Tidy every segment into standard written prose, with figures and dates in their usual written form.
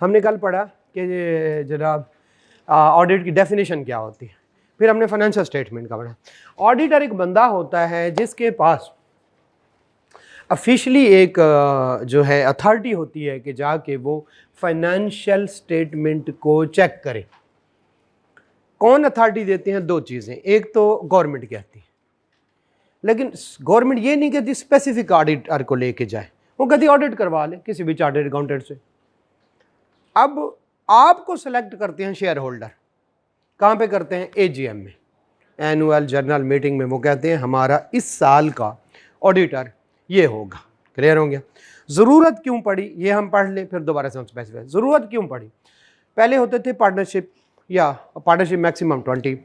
हमने कल पढ़ा कि जनाब ऑडिट की डेफिनेशन क्या होती है, फिर हमने फाइनेंशियल स्टेटमेंट का पढ़ा। ऑडिटर एक बंदा होता है जिसके पास ऑफिशियली एक जो है अथॉरिटी होती है कि जाके वो फाइनेंशियल स्टेटमेंट को चेक करे। कौन अथॉरिटी देते हैं? दो चीज़ें, एक तो गवर्नमेंट कहती है, लेकिन गवर्नमेंट ये नहीं कहती स्पेसिफिक ऑडिटर को लेके जाए, वो कहती ऑडिट करवा ले किसी भी चार्टर्ड अकाउंटेंट से। अब आपको सेलेक्ट करते हैं शेयर होल्डर, कहाँ पे करते हैं? एजीएम में, एनुअल जनरल मीटिंग में वो कहते हैं हमारा इस साल का ऑडिटर ये होगा। क्लियर हो गया? ज़रूरत क्यों पड़ी ये हम पढ़ लें, फिर दोबारा से हम स्पेसिफाई। ज़रूरत क्यों पड़ी? पहले होते थे पार्टनरशिप, या पार्टनरशिप मैक्सिमम 20,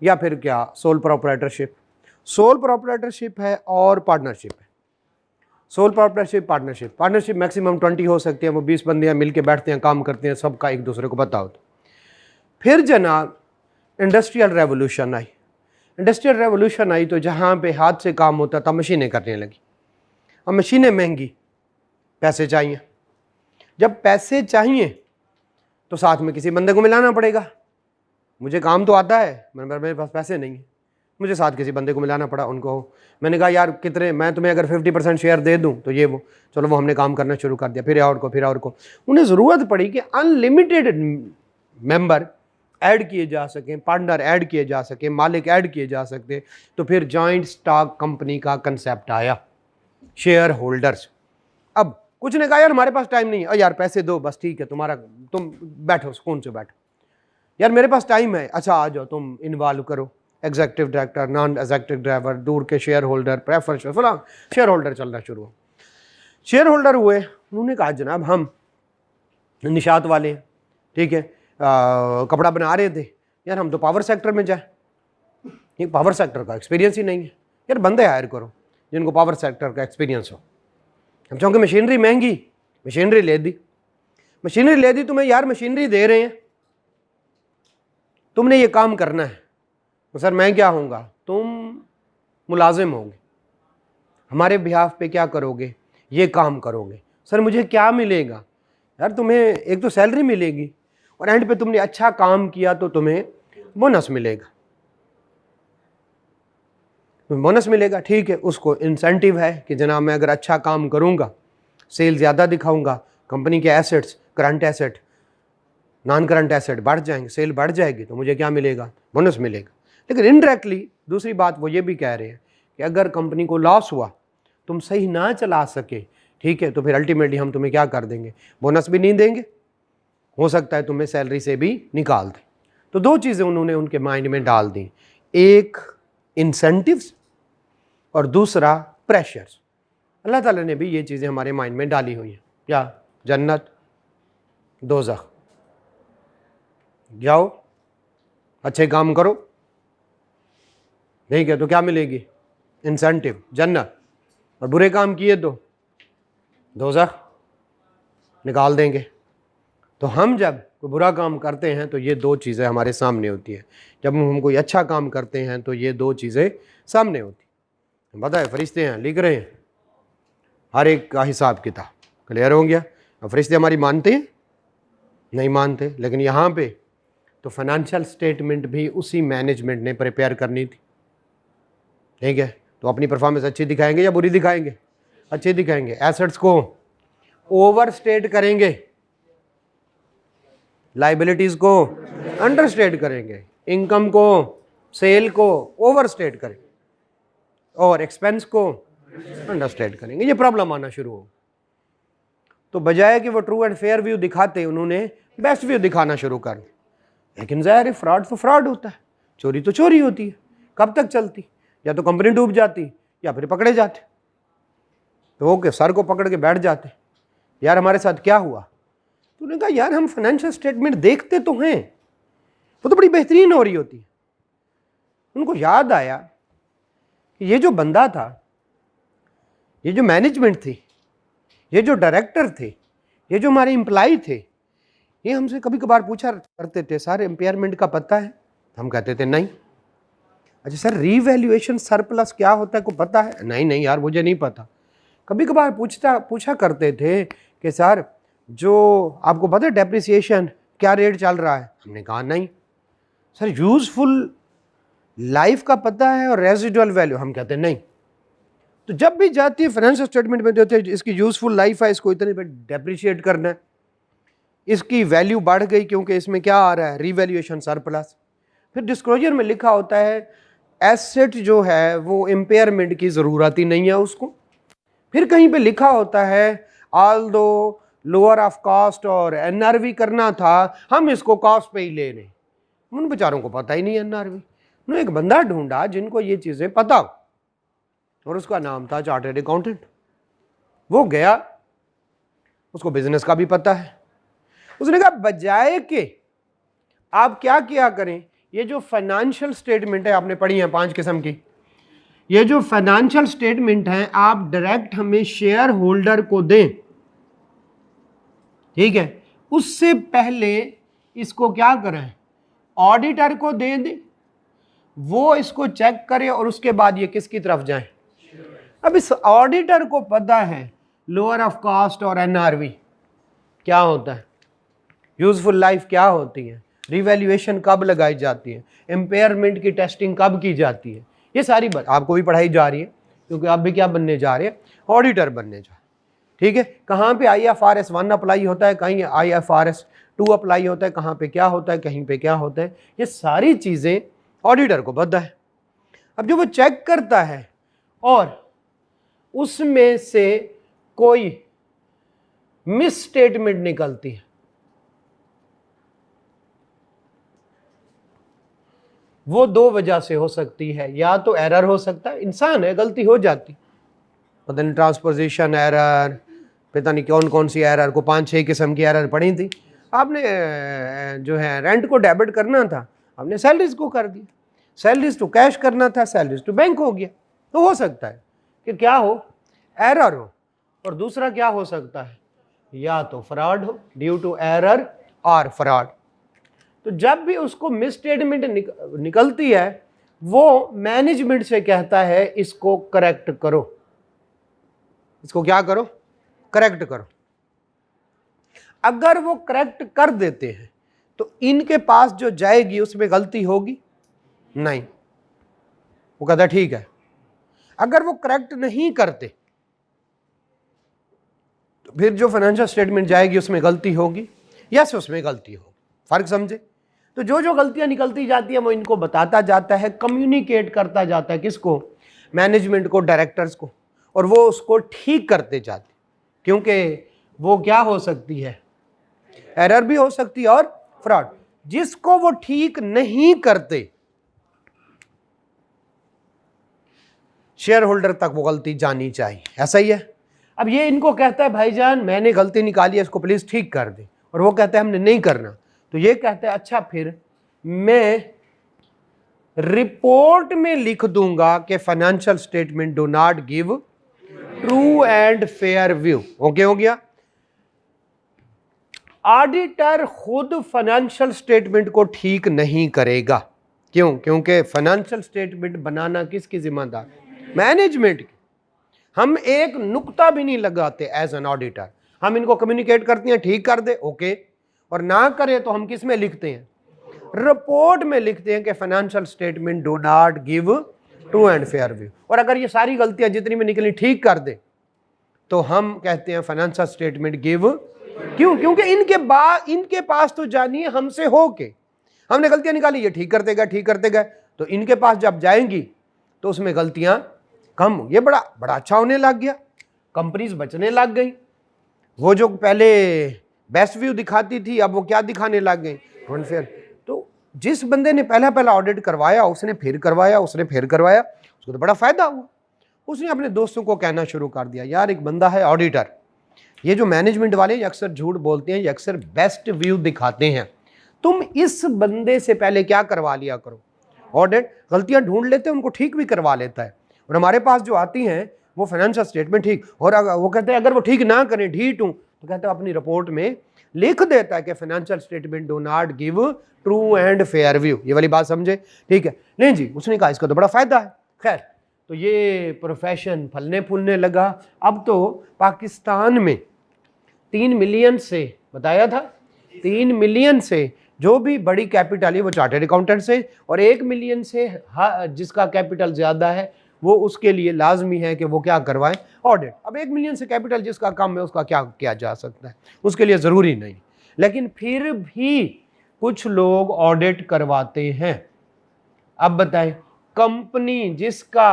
या फिर क्या सोल प्रोप्राइटरशिप। सोल प्रोप्राइटरशिप है और पार्टनरशिप है। सोल प्रोप्राइटरशिप, पार्टनरशिप मैक्सिमम 20 हो सकती है, वो 20 बंदे मिल के बैठते हैं, काम करते हैं, सबका एक दूसरे को पता होता। फिर जनाब इंडस्ट्रियल रेवोल्यूशन आई। इंडस्ट्रियल रेवोल्यूशन आई तो जहाँ पे हाथ से काम होता था मशीनें करने लगी। अब मशीनें महंगी, पैसे चाहिए। जब पैसे चाहिए तो साथ में किसी बंदे को मिलाना पड़ेगा। मुझे काम तो आता है, मेरे पास पैसे नहीं है, मुझे साथ किसी बंदे को मिलाना पड़ा। उनको मैंने कहा यार कितने, मैं तुम्हें अगर 50% शेयर दे दूं तो ये वो, चलो वो हमने काम करना शुरू कर दिया। फिर और को उन्हें ज़रूरत पड़ी कि अनलिमिटेड मेंबर ऐड किए जा सकें, पार्टनर ऐड किए जा सकें, मालिक ऐड किए जा सकते। तो फिर जॉइंट स्टॉक कंपनी का कंसेप्ट आया, शेयर होल्डर्स। अब कुछ ने कहा यार हमारे पास टाइम नहीं है, यार पैसे दो बस, ठीक है तुम्हारा, तुम बैठो सुकून से बैठो। यार मेरे पास टाइम है, अच्छा आ जाओ तुम इन्वॉल्व करो, executive director, non executive driver, दूर के शेयर होल्डर, प्रेफर फलां शेयर होल्डर चलना शुरू हो। शेयर होल्डर हुए, उन्होंने कहा जनाब हम निशात वाले हैं, ठीक है, कपड़ा बना रहे थे, यार हम तो पावर सेक्टर में जाए, ये पावर सेक्टर का एक्सपीरियंस ही नहीं है, यार बंदे हायर करो जिनको पावर सेक्टर का एक्सपीरियंस हो। हम चाहोगे मशीनरी महंगी, मशीनरी ले दी तुम्हें, यार मशीनरी दे रहे हैं, तुमने ये काम करना है। तो सर मैं क्या होऊंगा? तुम मुलाजिम होंगे, हमारे बिहाफ पे क्या करोगे? ये काम करोगे। सर मुझे क्या मिलेगा? यार तुम्हें एक तो सैलरी मिलेगी और एंड पे तुमने अच्छा काम किया तो तुम्हें बोनस मिलेगा। बोनस मिलेगा, ठीक है, उसको इंसेंटिव है कि जनाब मैं अगर अच्छा काम करूंगा, सेल ज़्यादा दिखाऊंगा, कंपनी के assets, current asset, non current asset बढ़ जाएंगे, सेल बढ़ जाएगी, तो मुझे क्या मिलेगा? बोनस मिलेगा। लेकिन इनडायरेक्टली दूसरी बात वो ये भी कह रहे हैं कि अगर कंपनी को लॉस हुआ, तुम सही ना चला सके, ठीक है, तो फिर अल्टीमेटली हम तुम्हें क्या कर देंगे? बोनस भी नहीं देंगे, हो सकता है तुम्हें सैलरी से भी निकाल दें। तो दो चीज़ें उन्होंने उनके माइंड में डाल दी, एक इंसेंटिव्स और दूसरा प्रेशर्स। अल्लाह ताला ने भी ये चीज़ें हमारे माइंड में डाली हुई हैं, क्या जन्नत दोज़ख, जाओ अच्छे काम करो, ठीक है, तो क्या मिलेगी? इंसेंटिव जन्नत, और बुरे काम किए तो दोज़ख निकाल देंगे। तो हम जब कोई बुरा काम करते हैं तो ये दो चीज़ें हमारे सामने होती है, जब हम कोई अच्छा काम करते हैं तो ये दो चीज़ें सामने होती हैं। पता है फरिश्ते हैं, लिख रहे हैं हर एक का हिसाब किताब। क्लियर हो गया? अब फरिश्ते हमारी मानते हैं? नहीं मानते। लेकिन यहाँ पे तो फाइनेंशियल स्टेटमेंट भी उसी मैनेजमेंट ने प्रिपेयर करनी थी, ठीक है। तो अपनी परफॉर्मेंस अच्छी दिखाएंगे या बुरी दिखाएंगे? अच्छी दिखाएंगे। एसेट्स को ओवर स्टेट करेंगे, लाइबिलिटीज़ को अंडर स्टेट करेंगे, इनकम को, सेल को ओवर स्टेट करेंगे और एक्सपेंस को अंडर स्टेट करेंगे। ये प्रॉब्लम आना शुरू हो। तो बजाय कि वो ट्रू एंड फेयर व्यू दिखाते, उन्होंने बेस्ट व्यू दिखाना शुरू कर दिया। लेकिन ज़ाहिर है फ्रॉड तो फ्रॉड होता है, चोरी तो चोरी होती है। कब तक चलती? या तो कंपनी डूब जाती या फिर पकड़े जाते। तो ओके, सर को पकड़ के बैठ जाते, यार हमारे साथ क्या हुआ? तो उन्होंने कहा यार हम फाइनेंशियल स्टेटमेंट देखते तो हैं, वो तो बड़ी बेहतरीन हो रही होती है। उनको याद आया कि ये जो बंदा था, ये जो मैनेजमेंट थी, ये जो डायरेक्टर थे, ये जो हमारे एम्प्लॉय थे, ये हमसे कभी कभार पूछा करते थे सर इम्पेयरमेंट का पता है? हम कहते थे नहीं। अच्छा सर रीवैल्यूएशन सरप्लस क्या होता है, को पता है? नहीं यार मुझे नहीं पता। कभी कभार पूछा करते थे कि सर जो आपको पता है डेप्रिसिएशन क्या रेट चल रहा है? हमने कहा नहीं सर। यूजफुल लाइफ का पता है और रेजिडुअल वैल्यू? हम कहते हैं नहीं। तो जब भी जाती है फाइनेंशियल स्टेटमेंट में देते हैं इसकी यूजफुल लाइफ है, इसको इतने पे डेप्रिशिएट करना है, इसकी वैल्यू बढ़ गई क्योंकि इसमें क्या आ रहा है, रीवैल्यूएशन सरप्लस। फिर डिस्क्लोजर में लिखा होता है एसेट जो है वो इम्पेयरमेंट की ज़रूरत ही नहीं है उसको। फिर कहीं पे लिखा होता है ऑल्दो लोअर ऑफ कॉस्ट और एनआरवी करना था, हम इसको कॉस्ट पे ही ले लें। उन बेचारों को पता ही नहीं एनआरवी। उन्होंने एक बंदा ढूंढा जिनको ये चीज़ें पता हो और उसका नाम था चार्टर्ड अकाउंटेंट। वो गया, उसको बिजनेस का भी पता है। उसने कहा बजाय के आप क्या किया करें, ये जो फाइनेंशियल स्टेटमेंट है आपने पढ़ी है 5 किस्म की, ये जो फाइनेंशियल स्टेटमेंट है आप डायरेक्ट हमें शेयर होल्डर को दें, ठीक है। उससे पहले इसको क्या करें, ऑडिटर को दे दें, वो इसको चेक करे और उसके बाद ये किसकी तरफ जाए। अब इस ऑडिटर को पता है लोअर ऑफ कॉस्ट और एनआरवी क्या होता है, यूजफुल लाइफ क्या होती है, रिवैल्यूएशन कब लगाई जाती है, एम्पेयरमेंट की टेस्टिंग कब की जाती है, ये सारी बात आपको भी पढ़ाई जा रही है क्योंकि आप भी क्या बनने जा रहे हैं, ऑडिटर बनने जा रहे हैं, ठीक है। कहाँ पे IFRS 1 अप्लाई होता है, कहीं IFRS 2 अप्लाई होता है, कहाँ पे क्या होता है, कहीं पे क्या होता है, ये सारी चीज़ें ऑडिटर को पता है। अब जो वो चेक करता है और उसमें से कोई मिस स्टेटमेंट निकलती है, वो 2 वजह से हो सकती है। या तो एरर हो सकता है, इंसान है गलती हो जाती, पता नहीं ट्रांसपोजिशन एरर, पता नहीं कौन कौन सी एरर को 5-6 किस्म की एरर पड़ी थी। आपने जो है रेंट को डेबिट करना था, आपने सैलरीज को कर दिया, सैलरीज टू कैश करना था, सैलरीज टू बैंक हो गया। तो हो सकता है कि क्या हो, एरर हो। और दूसरा क्या हो सकता है, या तो फ्रॉड हो, ड्यू टू एरर और फ्रॉड। तो जब भी उसको मिस स्टेटमेंट निकलती है वो मैनेजमेंट से कहता है इसको करेक्ट करो, इसको क्या करो, करेक्ट करो। अगर वो करेक्ट कर देते हैं तो इनके पास जो जाएगी उसमें गलती होगी नहीं, वो कहता ठीक है। अगर वो करेक्ट नहीं करते तो फिर जो फाइनेंशियल स्टेटमेंट जाएगी उसमें गलती होगी, यस उसमें गलती होगी। फर्क समझे? तो जो जो गलतियां निकलती जाती है वो इनको बताता जाता है, कम्युनिकेट करता जाता है, किसको, मैनेजमेंट को, डायरेक्टर्स को, और वो उसको ठीक करते जाते, क्योंकि वो क्या हो सकती है, एरर भी हो सकती है और फ्रॉड। जिसको वो ठीक नहीं करते शेयर होल्डर तक वो गलती जानी चाहिए, ऐसा ही है। अब ये इनको कहता है भाईजान मैंने गलती निकाली है, इसको प्लीज ठीक कर दे, और वो कहते हैं हमने नहीं करना। तो ये कहते हैं अच्छा फिर मैं रिपोर्ट में लिख दूंगा कि financial statement do not give true and fair view. Okay हो गया। ऑडिटर खुद फाइनेंशियल स्टेटमेंट को ठीक नहीं करेगा, क्यों? क्योंकि फाइनेंशियल स्टेटमेंट बनाना किसकी जिम्मेदार, मैनेजमेंट की। हम एक नुक्ता भी नहीं लगाते एज एन ऑडिटर, हम इनको कम्युनिकेट करते हैं ठीक कर दे ओके, और ना करे तो हम किस में लिखते हैं, रिपोर्ट में लिखते हैं कि financial statement do not give true and fair view. और अगर ये सारी गलतियां जितनी में निकली ठीक कर दे तो हम कहते हैं फाइनेंशियल स्टेटमेंट गिव, क्यों? क्योंकि इनके पास तो जानिए हमसे हो के हमने गलतियां निकाली, ये ठीक करते गए, तो इनके पास जब जाएंगी तो उसमें गलतियां कम, ये बड़ा अच्छा होने लग गया, कंपनीज बचने लग गई। वो जो पहले बेस्ट व्यू दिखाती थी अब वो क्या दिखाने लग गई, अनफेयर। तो जिस बंदे ने पहला ऑडिट करवाया उसने फिर करवाया, उसको तो बड़ा फायदा हुआ। उसने अपने दोस्तों को कहना शुरू कर दिया यार एक बंदा है ऑडिटर, ये जो मैनेजमेंट वाले ये अक्सर झूठ बोलते हैं, ये अक्सर बेस्ट व्यू दिखाते हैं, तुम इस बंदे से पहले क्या करवा लिया करो ऑडिट, गलतियां ढूंढ लेते हैं उनको ठीक भी करवा लेता है, और हमारे पास जो आती हैं वो फाइनेंशियल स्टेटमेंट ठीक, और वो कहते हैं अगर वो ठीक ना करें ढीठ हूं तो कहते हैं अपनी रिपोर्ट में लिख देता है कि financial statement do not give true and fair view. ये वाली बात समझे? ठीक है। नहीं जी, उसने कहा इसका तो बड़ा फायदा है। खैर, तो ये प्रोफेशन फलने फूलने लगा। अब तो पाकिस्तान में 3 मिलियन से, बताया था 3 मिलियन से जो भी बड़ी कैपिटल है वो चार्टर्ड अकाउंटेंट से, और 1 मिलियन से जिसका कैपिटल ज़्यादा है वो उसके लिए लाजमी है कि वो क्या करवाएं, ऑडिट। अब 1 मिलियन से कैपिटल जिसका कम है उसका क्या किया जा सकता है, उसके लिए ज़रूरी नहीं, लेकिन फिर भी कुछ लोग ऑडिट करवाते हैं। अब बताएं, कंपनी जिसका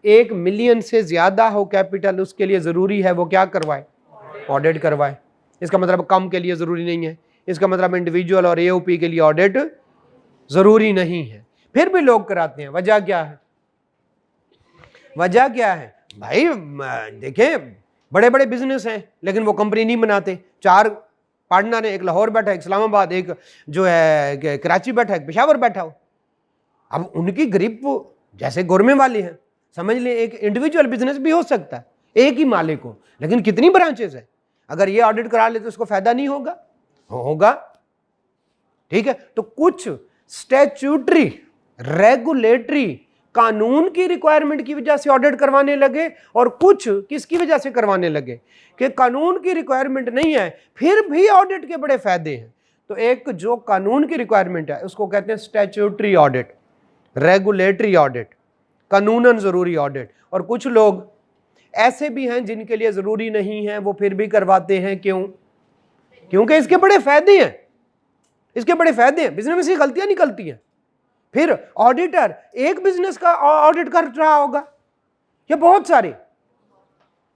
1 मिलियन से ज़्यादा हो कैपिटल उसके लिए ज़रूरी है वो क्या करवाए, ऑडिट करवाए। इसका मतलब कम के लिए ज़रूरी नहीं है, इसका मतलब इंडिविजुअल और एओपी के लिए ऑडिट ज़रूरी नहीं है, फिर भी लोग कराते हैं। वजह क्या है, वजह क्या है भाई? देखें, बड़े बड़े बिजनेस हैं लेकिन वो कंपनी नहीं बनाते। 4 पार्टनर है, एक लाहौर बैठा है, एक इस्लामाबाद, एक जो है कराची बैठा है, एक पेशावर बैठा हो। अब उनकी ग्रिप जैसे गोरमे वाली है, समझ लें एक इंडिविजुअल बिजनेस भी हो सकता है, एक ही मालिक हो, लेकिन कितनी ब्रांचेस है। अगर ये ऑडिट करा ले तो उसको फायदा नहीं होगा, होगा। ठीक है, तो कुछ स्टैट्यूटरी रेगुलेटरी कानून की रिक्वायरमेंट की वजह से ऑडिट करवाने लगे, और कुछ किसकी वजह से करवाने लगे कि कानून की रिक्वायरमेंट नहीं है फिर भी ऑडिट के बड़े फायदे हैं। तो एक जो कानून की रिक्वायरमेंट है उसको कहते हैं स्टैट्यूटरी ऑडिट, रेगुलेटरी ऑडिट, कानूनन जरूरी ऑडिट। और कुछ लोग ऐसे भी हैं जिनके लिए जरूरी नहीं है, वो फिर भी करवाते हैं। क्यों? क्योंकि इसके बड़े फायदे हैं, इसके बड़े फायदे हैं, बिजनेस में से गलतियां निकलती हैं। फिर ऑडिटर एक बिजनेस का ऑडिट कर रहा होगा या बहुत सारे।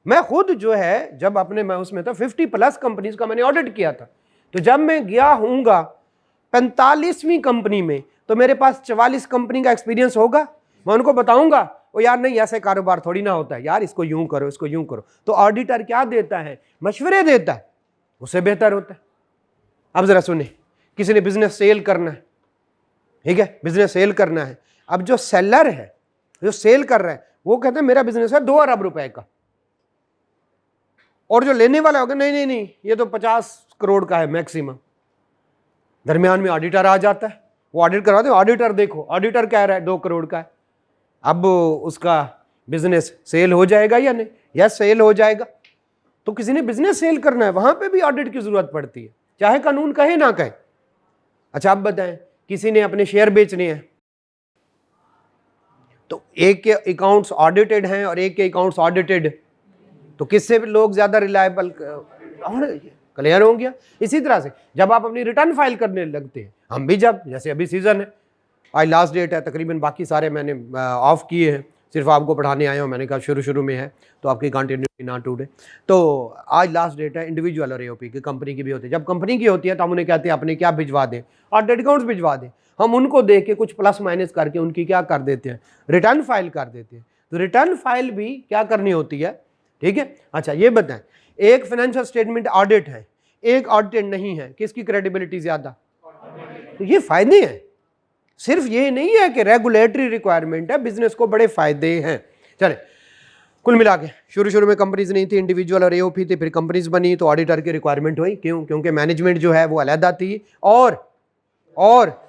मैं खुद जो है जब मैं उसमें था 50+ कंपनीज का मैंने ऑडिट किया था, तो जब मैं गया हूँगा 45वीं कंपनी में तो मेरे पास 44 कंपनी का एक्सपीरियंस होगा। मैं उनको बताऊंगा ओ यार नहीं ऐसे कारोबार थोड़ी ना होता है यार, इसको यूं करो, इसको यूं करो। तो ऑडिटर क्या देता है, मशवरे देता है, उससे बेहतर होता है। अब जरा सुने, किसी ने बिजनेस सेल करना है, ठीक है, बिजनेस सेल करना है। अब जो सेलर है, जो सेल कर रहा है, वो कहता है मेरा बिजनेस है 2 अरब रुपए का, और जो लेने वाला होगा नहीं नहीं नहीं ये तो 50 करोड़ का है मैक्सिमम। दरमियान में ऑडिटर आ जाता है, वो ऑडिट करवाते हैं। ऑडिटर देखो, ऑडिटर कह रहा है 2 करोड़ का है। अब उसका बिजनेस सेल हो जाएगा या नहीं? यस, सेल हो जाएगा। तो किसी ने बिजनेस सेल करना है, वहां पे भी ऑडिट की जरूरत पड़ती है, चाहे कानून कहे ना कहे। अच्छा, आप बताएं, किसी ने अपने शेयर बेचने हैं, तो एक के अकाउंट्स ऑडिटेड हैं और एक के अकाउंट्स ऑडिटेड, तो किससे लोग ज्यादा रिलायबल, क्लियर हो गया। इसी तरह से जब आप अपनी रिटर्न फाइल करने लगते हैं, हम भी जब, जैसे अभी सीजन है, आज लास्ट डेट है, तकरीबन बाकी सारे मैंने ऑफ किए हैं, सिर्फ आपको पढ़ाने आया हूँ। मैंने कहा शुरू में है तो आपकी कंटिन्यूटी ना टूटे। तो आज लास्ट डेट है इंडिविजुअल और एओपी की, कंपनी की भी होती है। जब कंपनी की होती है तो हम उन्हें कहते हैं अपने क्या भिजवा दें, ऑडिट अकाउंट्स भिजवा दें। हम उनको देख के कुछ प्लस माइनस करके उनकी क्या कर देते हैं, रिटर्न फाइल कर देते हैं। तो रिटर्न फाइल भी क्या करनी होती है, ठीक है। अच्छा, ये बताएं, एक फाइनेंशियल स्टेटमेंट ऑडिट है, एक ऑडिटेड नहीं है, किसकी क्रेडिबिलिटी ज्यादा? तो ये फायदे हैं, सिर्फ ये नहीं है कि रेगुलेटरी रिक्वायरमेंट है, बिजनेस को बड़े फायदे हैं। चले, कुल मिला के शुरू में कंपनीज नहीं थी, इंडिविजुअल और एओपी थे, फिर कंपनीज बनी तो ऑडिटर की रिक्वायरमेंट हुई। क्यों? क्योंकि मैनेजमेंट जो है वो अलहदा थी और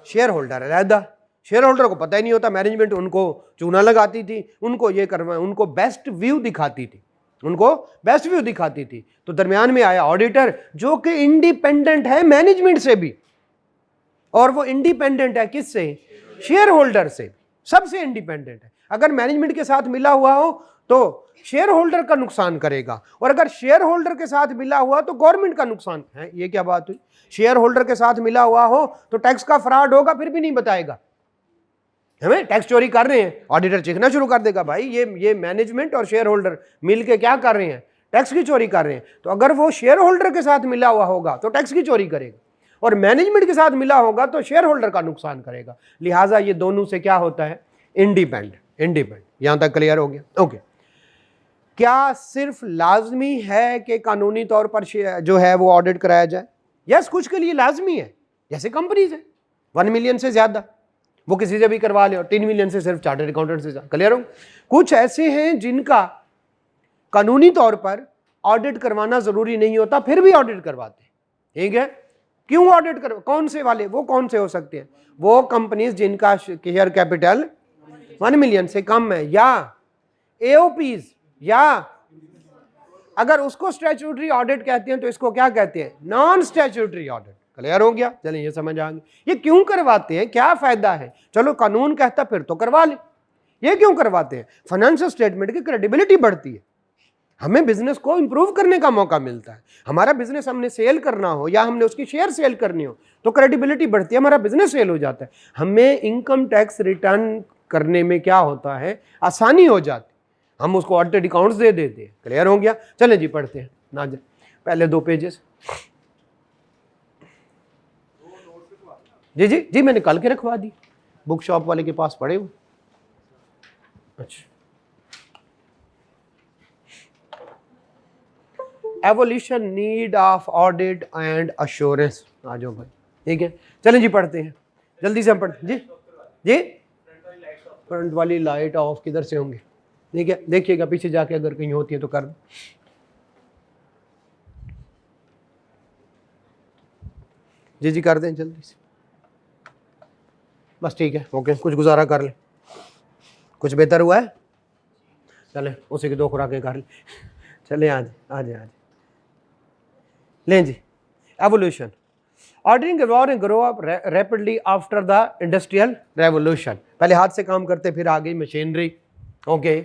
शेयर होल्डर अलहदा। शेयर होल्डर को पता ही नहीं होता, मैनेजमेंट उनको चूना लगाती थी, उनको ये करवा, उनको बेस्ट व्यू दिखाती थी, उनको बेस्ट व्यू दिखाती थी। तो दरमियान में आया ऑडिटर जो कि इंडिपेंडेंट है मैनेजमेंट से भी, और वो इंडिपेंडेंट है किससे? शेयर होल्डर से, सबसे इंडिपेंडेंट है। अगर मैनेजमेंट के साथ मिला हुआ हो तो शेयर होल्डर का नुकसान करेगा, और अगर शेयर होल्डर के साथ मिला हुआ तो गवर्नमेंट का नुकसान है। ये क्या बात हुई? शेयर होल्डर के साथ मिला हुआ हो तो टैक्स का फ्रॉड होगा, फिर भी नहीं बताएगा, हमें टैक्स चोरी कर रहे हैं, ऑडिटर चेखना शुरू कर देगा, भाई ये मैनेजमेंट और शेयर होल्डर मिलके क्या कर रहे हैं, टैक्स की चोरी कर रहे हैं। तो अगर वो शेयर होल्डर के साथ मिला हुआ होगा तो टैक्स की चोरी करेगा, और मैनेजमेंट के साथ मिला होगा तो शेयर होल्डर का नुकसान करेगा। लिहाजा ये दोनों से क्या होता है, इंडिपेंडेंट। यहां तक क्लियर हो गया? ओके। क्या सिर्फ लाजमी है कि कानूनी तौर पर जो है वो ऑडिट कराया जाए? यस, कुछ के लिए लाजमी है, जैसे कंपनीज है 1 मिलियन से ज्यादा, वो किसी से भी करवा ले, और 3 मिलियन से सिर्फ चार्टर्ड अकाउंटेंट से। क्लियर हो? कुछ ऐसे हैं जिनका कानूनी तौर पर ऑडिट करवाना जरूरी नहीं होता, फिर भी ऑडिट करवाते हैं, ठीक है। क्यों ऑडिट कर, कौन से वाले? वो कौन से हो सकते हैं? वो कंपनीज जिनका शेयर कैपिटल 1 मिलियन से कम है, या एओपीज, या अगर उसको स्टैट्यूटरी ऑडिट कहते हैं तो इसको क्या कहते हैं, नॉन स्टैट्यूटरी ऑडिट। क्लियर हो गया, चलिए ये समझ आ गई। ये क्यों करवाते हैं, क्या फायदा है, चलो कानून कहता फिर तो करवा ले। ये क्यों करवाते हैं, फाइनेंशियल स्टेटमेंट की क्रेडिबिलिटी बढ़ती है, हमें बिजनेस को इंप्रूव करने का मौका मिलता है। हमारा बिजनेस हमने सेल करना हो या हमने उसकी शेयर सेल करनी हो तो क्रेडिबिलिटी बढ़ती है, हमारा बिजनेस सेल हो जाता है, हमें इनकम टैक्स रिटर्न करने में क्या होता है, आसानी हो जाती, हम उसको ऑडिटेड अकाउंट्स दे देते हैं। क्लियर हो गया, चलें जी पढ़ते हैं ना जी, पहले 2 पेजेस। जी जी जी मैंने कल के रखवा दी, बुक शॉप वाले के पास पड़े हुए। अच्छा, evolution need of audit and assurance, आ जाओ भाई, ठीक है चलें जी पढ़ते हैं, जल्दी से हम पढ़ते जी जी। फ्रंट वाली लाइट ऑफ किधर से होंगे, ठीक है देखिएगा पीछे जाके अगर कहीं होती है तो कर दो। जी जी कर दें जल्दी से, बस ठीक है ओके, कुछ गुजारा कर ले, कुछ बेहतर हुआ है, चलें उसी की 2 खुराकें कर ले। चले आज आज आज लें जी, evolution, ordering grow up rapidly after the industrial revolution. पहले हाथ से काम करते फिर आ गई मशीनरी, ओके।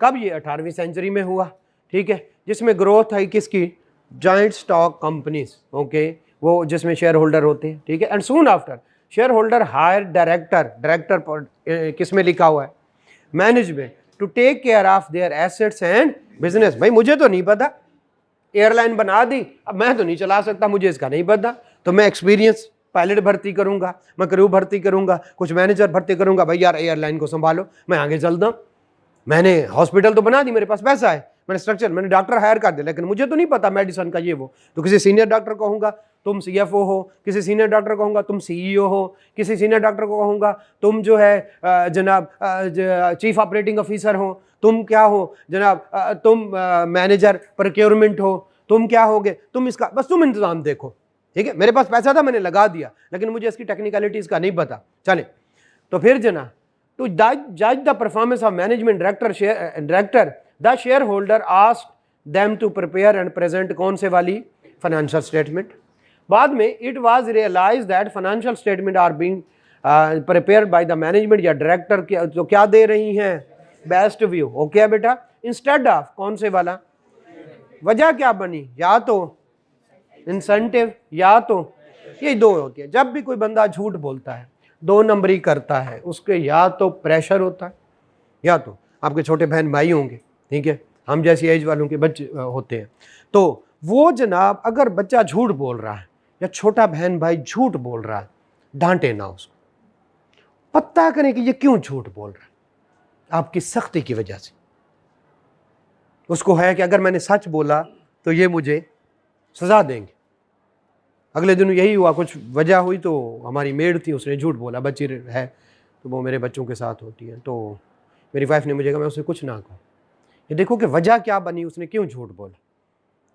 कब, ये 18वीं सेंचुरी में हुआ, ठीक है, जिसमें ग्रोथ आई किसकी, जॉइंट स्टॉक कंपनीज, ओके, वो जिसमें शेयर होल्डर होते हैं, ठीक है। And soon after share holder hire director किस में लिखा हुआ है, management, to take care of their assets and business. भाई मुझे तो नहीं पता, एयरलाइन बना दी, अब मैं तो नहीं चला सकता, मुझे इसका नहीं पता, तो मैं एक्सपीरियंस पायलट भर्ती करूंगा, मैं क्रू भर्ती करूंगा, कुछ मैनेजर भर्ती करूंगा, भाई यार एयरलाइन को संभालो, मैं आगे चलता हूँ। मैंने हॉस्पिटल तो बना दी, मेरे पास पैसा है, मैंने स्ट्रक्चर, मैंने डॉक्टर हायर कर दिया, लेकिन मुझे तो नहीं पता मेडिसिन का ये वो, तो किसी सीनियर डॉक्टर को कहूँगा तुम CFO हो, किसी सीनियर डॉक्टर को कहूँगा तुम CEO हो, किसी सीनियर डॉक्टर को कहूँगा तुम जो है जनाब चीफ ऑपरेटिंग ऑफिसर हो, तुम क्या हो जनाब, तुम मैनेजर प्रोक्योरमेंट हो, तुम क्या होगे, तुम इसका बस तुम इंतजाम देखो, ठीक है। मेरे पास पैसा था, मैंने लगा दिया, लेकिन मुझे इसकी टेक्निकलिटीज़ का नहीं पता। चले तो फिर जना, टू जज the performance of management director the share holder asked them to prepare and present कौन से वाली, फाइनेंशियल स्टेटमेंट। बाद में it was realize that financial statement are being prepared by the management या डायरेक्टर, तो क्या दे रही हैं, बेस्ट व्यू, ओके बेटा, इंस्टेड ऑफ कौन से वाला। वजह क्या बनी, या तो इंसेंटिव या तो, ये 2 होती है। जब भी कोई बंदा झूठ बोलता है, 2 नंबरी करता है, उसके या तो प्रेशर होता है, या तो आपके छोटे बहन भाई होंगे, ठीक है, हम जैसी एज वालों के बच्चे होते हैं, तो वो जनाब अगर बच्चा झूठ बोल रहा है या छोटा बहन भाई झूठ बोल रहा है, डांटे ना उसको, पता करें कि ये क्यों झूठ बोल रहा है, आपकी सख्ती की वजह से। उसको है कि अगर मैंने सच बोला तो ये मुझे सजा देंगे। अगले दिन यही हुआ, कुछ वजह हुई तो हमारी मेड थी, उसने झूठ बोला, बच्ची है तो वो मेरे बच्चों के साथ होती है, तो मेरी वाइफ ने मुझे कहा मैं उसे कुछ ना कहूँ। ये देखो कि वजह क्या बनी, उसने क्यों झूठ बोला,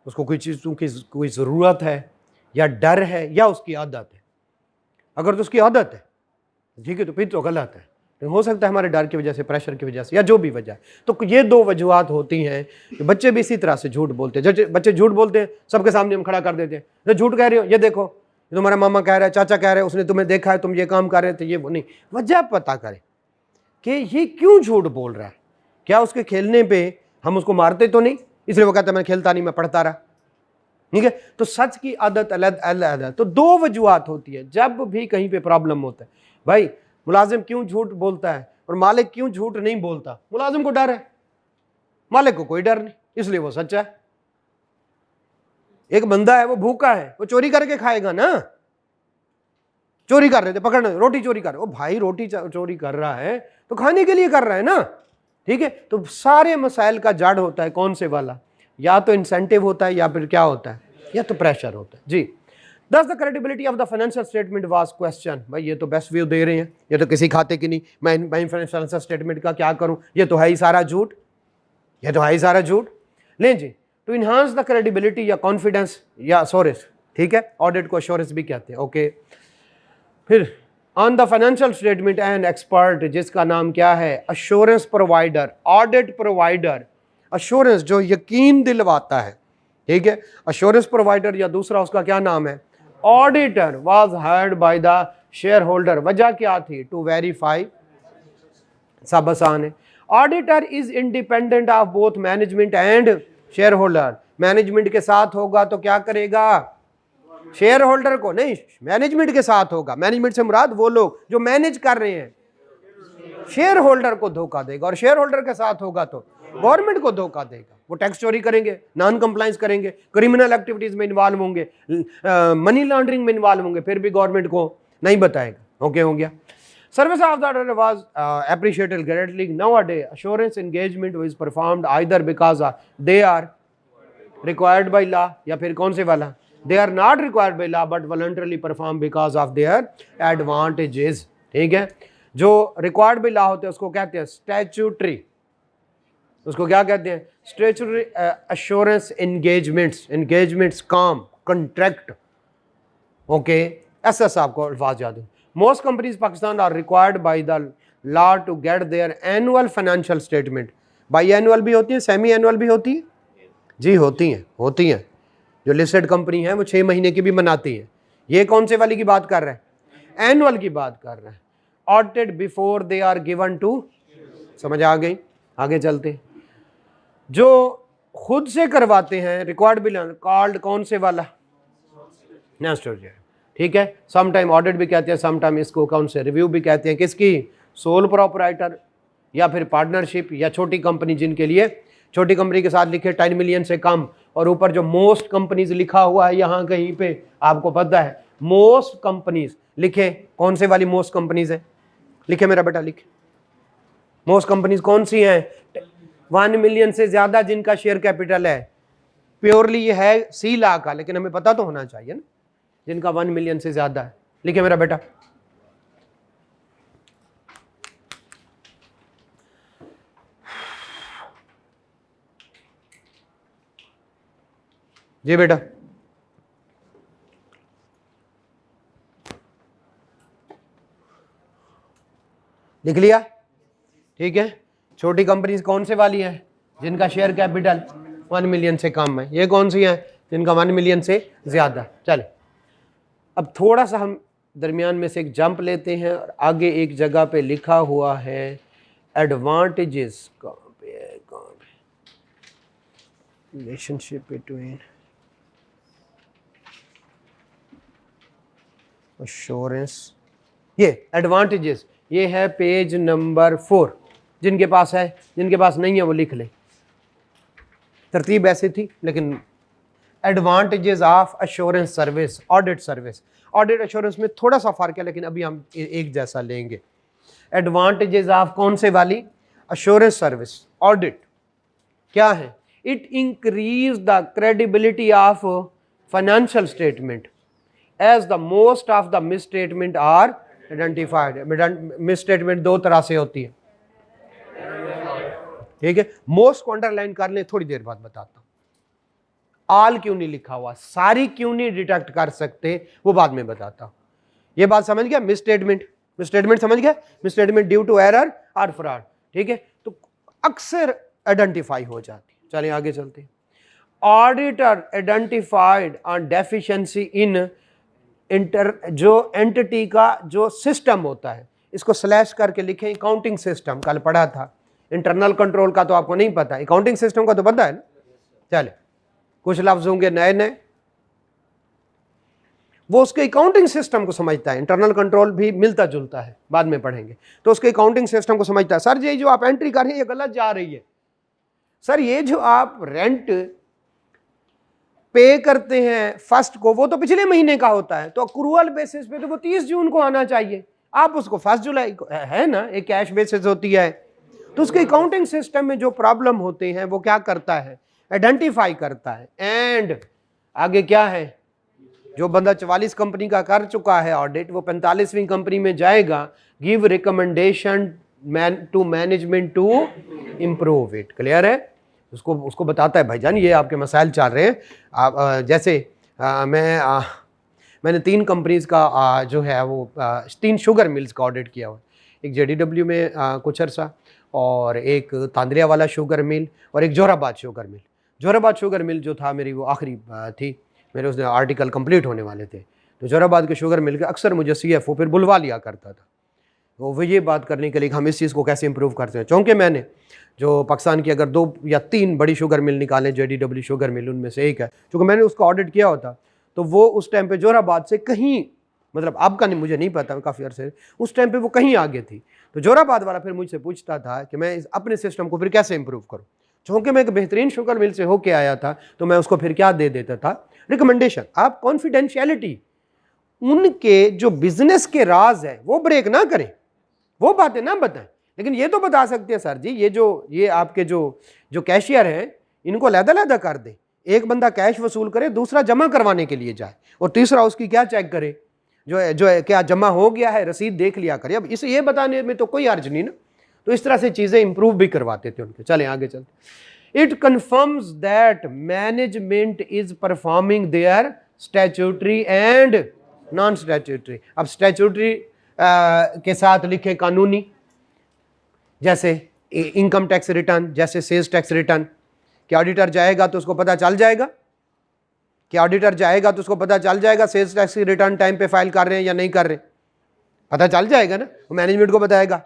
उसको कोई चीज़ की कोई ज़रूरत है या डर है या उसकी आदत है। अगर तो उसकी आदत है ठीक है तो फिर तो गलत है, लेकिन हो सकता है हमारे डर की वजह से, प्रेशर की वजह से, या जो भी वजह है। तो ये 2 वजूहत होती हैं कि बच्चे भी इसी तरह से झूठ बोलते हैं। जब बच्चे झूठ बोलते हैं सबके सामने हम खड़ा कर देते हैं, तो झूठ कह रहे हो, ये देखो ये तुम्हारा मामा कह रहा है, चाचा कह रहे हैं, उसने तुम्हें देखा है, तुम ये काम कर रहे थे, ये वो नहीं। वजह पता करें कि ये क्यों झूठ बोल रहा है, क्या उसके खेलने पर हम उसको मारते तो नहीं, इसलिए वो कहता है मैं खेलता नहीं, मैं पढ़ता रहा, ठीक है। तो सच की आदत अलग, तो 2 वजूहत होती है जब भी कहीं पे प्रॉब्लम होता है। भाई मुलाजिम क्यों झूठ बोलता है और मालिक क्यों झूठ नहीं बोलता, मुलाजिम को डर है, मालिक को कोई डर नहीं, इसलिए वो सच्चा है। एक बंदा है वो भूखा है, वो चोरी करके खाएगा ना, चोरी कर रहे थे, पकड़ना, रोटी चोरी कर रहे, ओ भाई रोटी चोरी कर रहा है तो खाने के लिए कर रहा है ना, ठीक है। तो सारे मसाइल का जड़ होता है कौन से वाला, या तो इंसेंटिव होता है या फिर क्या होता है, या तो प्रेशर होता है जी। Thus the credibility of the financial statement was question। भाई ये तो बेस्ट व्यू दे रहे हैं, ये तो किसी खाते की नहीं, मैं फाइनेंशियल स्टेटमेंट का क्या करूं, ये तो है ही सारा झूठ, ये तो है ही सारा झूठ। लें जी, टू इन्हांस द क्रेडिबिलिटी या कॉन्फिडेंस या अश्योरेंस, ठीक है, ऑडिट को अश्योरेंस भी कहते हैं, ओके। फिर on the financial statement and expert, जिसका नाम क्या है, assurance provider, audit provider, assurance जो यकीन दिलवाता है, ठीक है। अश्योरेंस प्रोवाइडर या दूसरा उसका क्या नाम है, auditor, was hired by the share holder. वजह क्या थी, टू वेरीफाई, सब आसान है। Auditor is independent of both management and share holder. Management के साथ होगा तो क्या करेगा, शेयर होल्डर को नहीं, मैनेजमेंट के साथ होगा। मैनेजमेंट से मुराद वो लोग जो मैनेज कर रहे हैं, शेयर होल्डर को धोखा देगा, और शेयर होल्डर के साथ होगा तो गवर्नमेंट को धोखा देगा। वो टैक्स चोरी करेंगे, नॉन कंप्लायंस करेंगे, क्रिमिनल एक्टिविटीज में इन्वॉल्व होंगे, मनी लॉन्ड्रिंग में इन्वॉल्व होंगे, फिर भी गवर्नमेंट को नहीं बताएगा। ओके, हो गया। Service of the auditor was appreciated greatly. Nowadays, assurance engagement is performed either because they are required by law, या फिर कौन से वाला, they are not required by law but voluntarily performed because of their advantages। ठीक है, जो required by law होते हैं उसको कहते हैं statutory, उसको क्या कहते हैं, statutory assurance engagements काम, contract। ओके, ऐसा आपको अल्फाज याद है। Most companies Pakistan are required by the law to get their annual financial statement। Biannual भी होती है, सेमी एनुअल भी होती है जी, होती हैं। जो लिस्टेड कंपनी है वो 6 महीने की भी बनाती है। ये कौन से वाली की बात कर रहे हैं, एनुअल की बात कर रहे हैं। Audited before they are given to, समझ आ गई, आगे चलते हैं। जो खुद से करवाते हैं रिक्वायर्ड बिल कॉल्ड कौन से वाला, नेक्स्ट, ठीक है। सम टाइम ऑडिट भी कहते हैं, सम टाइम इसको अकाउंट से रिव्यू भी कहते हैं। किसकी, सोल प्रोपराइटर या फिर पार्टनरशिप या छोटी कंपनी, जिनके लिए छोटी कंपनी के साथ लिखे 10 मिलियन से कम, और ऊपर जो मोस्ट कंपनीज लिखा हुआ है यहाँ कहीं पे आपको पता है, मोस्ट कंपनीज लिखे, कौन से वाली मोस्ट कंपनीज है, लिखे मेरा बेटा, लिखे। मोस्ट कंपनीज कौन सी हैं, 1 मिलियन से ज्यादा जिनका शेयर कैपिटल है। प्योरली ये है सी ला का, लेकिन हमें पता तो होना चाहिए ना, जिनका 1 मिलियन से ज्यादा है। लिखे मेरा बेटा, जी बेटा, लिख लिया, ठीक है। छोटी कंपनीज कौन से वाली है, जिनका शेयर कैपिटल 1 मिलियन से कम है। ये कौन सी है, जिनका 1 मिलियन से ज्यादा। चले, अब थोड़ा सा हम दरमियान में से एक जंप लेते हैं, और आगे एक जगह पे लिखा हुआ है एडवांटेजेस, कहाँ पे रिलेशनशिप बिटवीन अश्योरेंस, ये एडवांटेजेस, ये है पेज नंबर 4। जिनके पास है, जिनके पास नहीं है वो लिख ले, तरतीब ऐसी थी। लेकिन advantages of assurance service, audit service, audit assurance में थोड़ा सा फर्क है, लेकिन अभी हम एक जैसा लेंगे। एडवांटेजेस ऑफ कौन से वाली, अश्योरेंस सर्विस, ऑडिट क्या है, it increase the credibility of financial statement as the most of the misstatement are identified. Misstatement 2 तरह से होती है, ठीक है। मोस्ट को अंडरलाइन कर ले, थोड़ी देर बाद बताता हूं। ऑल क्यों नहीं लिखा हुआ, सारी क्यों नहीं डिटेक्ट कर सकते, वो बाद में बताता हूं। ये बात समझ गया, मिस स्टेटमेंट समझ गया, misstatement due to error और फ्रॉड, ठीक है, तो अक्सर आइडेंटिफाई हो जाती है। चलिए आगे चलते हैं। Auditor identified on deficiency in जो एंटिटी का जो सिस्टम होता है, इसको स्लैश करके लिखें, अकाउंटिंग सिस्टम, कल पढ़ा था। इंटरनल कंट्रोल का तो आपको नहीं पता, अकाउंटिंग सिस्टम का तो पता है ना। चले, कुछ लफ्ज होंगे नए नए, वो उसके अकाउंटिंग सिस्टम को समझता है। इंटरनल कंट्रोल भी मिलता जुलता है, बाद में पढ़ेंगे। तो उसके अकाउंटिंग सिस्टम को समझता है। सर ये जो आप एंट्री कर रहे हैं ये गलत जा रही है। सर ये जो आप रेंट पे करते हैं फर्स्ट को, वो तो पिछले महीने का होता है, तो अक्रूअल बेसिस पे तो वो 30 जून को आना चाहिए, आप उसको 1 जुलाई को, है ना, एक कैश बेसिस होती है। तो उसके अकाउंटिंग सिस्टम में जो प्रॉब्लम होते हैं वो क्या करता है, आइडेंटिफाई करता है। एंड आगे क्या है, जो बंदा 44 कंपनी का कर चुका है ऑडिट, वो 45वीं कंपनी में जाएगा, give recommendation to management to improve it. Clear है, उसको बताता है भाईजान ये आपके मसाइल चल रहे हैं। आप जैसे मैंने 3 कंपनीज का जो है वो 3 शुगर मिल्स का ऑडिट किया हुआ, एक JDW में कुछ अर्सा, और एक तांदरिया वाला शुगर मिल, और एक जोराबाद शुगर मिल। जोराबाद शुगर मिल जो था मेरी वो आखिरी थी, मेरे उसने आर्टिकल कंप्लीट होने वाले थे, तो जोराबाद के शुगर मिल के अक्सर मुझे CFO फिर बुलवा लिया करता था, वो ये बात करने के लिए कि हम इस चीज़ को कैसे इंप्रूव करते हैं। चूँकि मैंने जो पाकिस्तान की अगर 2 या 3 बड़ी शुगर मिल निकालें, JDW शुगर मिल उनमें से एक है, चूँकि मैंने उसका ऑडिट किया होता, तो वो उस टाइम पे जोराबाद से कहीं, मतलब आपका नहीं, मुझे नहीं पता, काफ़ी अरसे उस टाइम पे वो कहीं आगे थी। तो जोराबाद वाला फिर मुझसे पूछता था कि मैं अपने सिस्टम को फिर कैसे इंप्रूव करूँ। चूँकि मैं एक बेहतरीन शुगर मिल से होके आया था, तो मैं उसको फिर क्या दे देता था, रिकमेंडेशन। आप कॉन्फिडेंशियलिटी, उनके जो बिजनेस के राज है वो ब्रेक ना करें, वो बातें ना बताएं, लेकिन ये तो बता सकते हैं सर जी ये आपके जो कैशियर हैं इनको लहदा कर दें। एक बंदा कैश वसूल करे, दूसरा जमा करवाने के लिए जाए, और तीसरा उसकी क्या चेक करे, जो है क्या जमा हो गया है, रसीद देख लिया करे। अब इसे ये बताने में तो कोई अर्ज नहीं ना। तो इस तरह से चीज़ें इंप्रूव भी करवाते थे उनके। चलें आगे चलते। It confirms that management is performing their statutory and non statutory. अब स्टैट्यूटरी के साथ लिखे कानूनी, जैसे इनकम टैक्स रिटर्न, जैसे सेल्स टैक्स रिटर्न। कि ऑडिटर जाएगा तो उसको पता चल जाएगा, सेल्स टैक्स की रिटर्न टाइम पे फाइल कर रहे हैं या नहीं कर रहे, पता चल जाएगा ना। वो मैनेजमेंट को बताएगा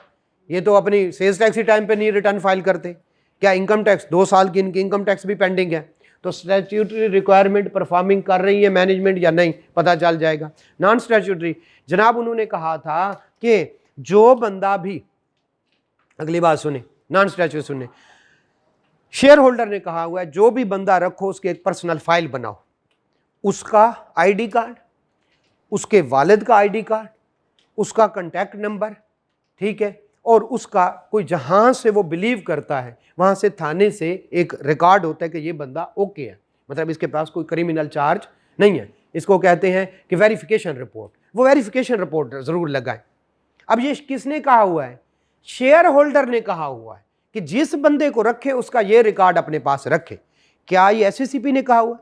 ये तो अपनी सेल्स टैक्स ही टाइम पे नहीं रिटर्न फाइल करते, क्या इनकम टैक्स 2 साल की इनकी इनकम टैक्स भी पेंडिंग है, तो स्टैट्यूटरी रिक्वायरमेंट परफॉर्मिंग कर रही है मैनेजमेंट या नहीं, पता चल जाएगा। नॉन स्टैट्यूटरी, जनाब उन्होंने कहा था कि जो बंदा भी, अगली बात सुने, नॉन स्टैट्यूटरी सुने, शेयर होल्डर ने कहा हुआ है जो भी बंदा रखो उसके एक पर्सनल फाइल बनाओ, उसका आईडी कार्ड, उसके वालिद का आईडी कार्ड, उसका कांटेक्ट नंबर, ठीक है, और उसका कोई जहां से वो बिलीव करता है वहां से थाने से एक रिकॉर्ड होता है कि ये बंदा ओके है, मतलब इसके पास कोई क्रिमिनल चार्ज नहीं है। इसको कहते हैं कि वेरिफिकेशन रिपोर्ट। वो वेरिफिकेशन रिपोर्ट जरूर लगाएं। अब ये किसने कहा हुआ है? शेयर होल्डर ने कहा हुआ है कि जिस बंदे को रखे उसका ये रिकॉर्ड अपने पास रखे। क्या ये SCCP ने कहा हुआ?